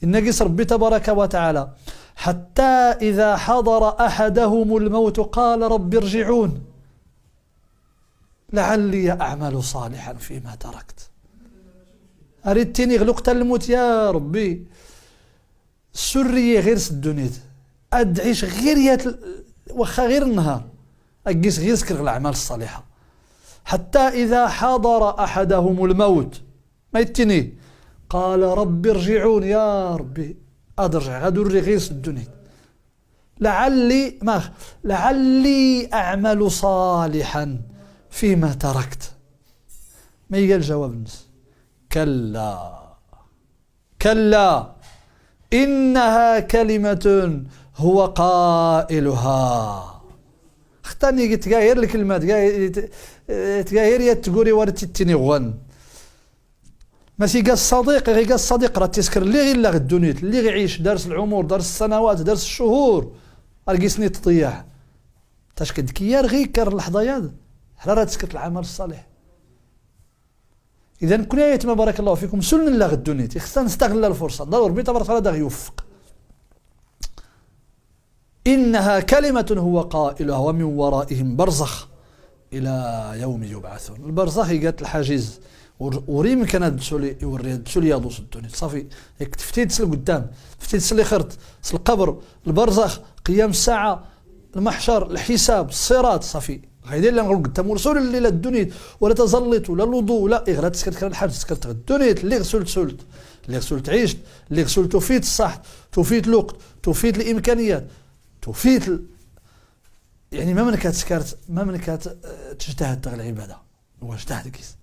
النقص ربي تبارك وتعالى حتى إذا حضر أحدهم الموت قال رب ارجعون لعلي أعمل صالحا فيما تركت. أريدتني غلقت الموت يا ربي السرية غير سدونيت أدعيش غير وخا غير النهار أقيس غير سكر الأعمال الصالحة. حتى إذا حضر أحدهم الموت ما يتني قال رب ارجعون يا ربي أرجع غادر غير سدونيت لعلي أعمل صالحا فيما تركت. ما يقال جواب الناس كلا إنها كلمة هو قائلها. اختاني قلت غير الكلمات تغير يتقولي ورتتني غوان ماشي قال الصديق غير قال الصديق راه تيسكر اللي غير لا غدونيت اللي غيعيش دارس العمر دارس السنوات دارس الشهور رقيسني تطيح تاش كدكيار غير كار اللحظيات حراره تسكت العمل الصالح. اذا كنا يتم بارك الله فيكم سلنا لا غدونيت خصنا نستغل الفرصه ضروري ربي تبارك وتعالى يوفق. إنها كلمة هو قائلها ومن ورائهم برزخ إلى يوم يبعثون. البرزخ قالت الحاجز وريم كانت يوري يدوس الدنيا صافي هيك تفتيت تسل قدام تفتيت تسل خرت تسل القبر البرزخ قيام الساعة المحشر الحساب الصراط صافي هيدي اللي نقول قدام ورسول اللي لا الدنيا ولا تزلط ولا الوضوء ولا غير تسكت كان الحاج تسكت الدنيا اللي غسلت اللي غسلت عيشت اللي غسلت توفيت الصح توفيت الوقت توفيت الإمكانيات توفيت يعني ما منك تسكرت ما منك تجتهد تغل العبادة واجتهد كيس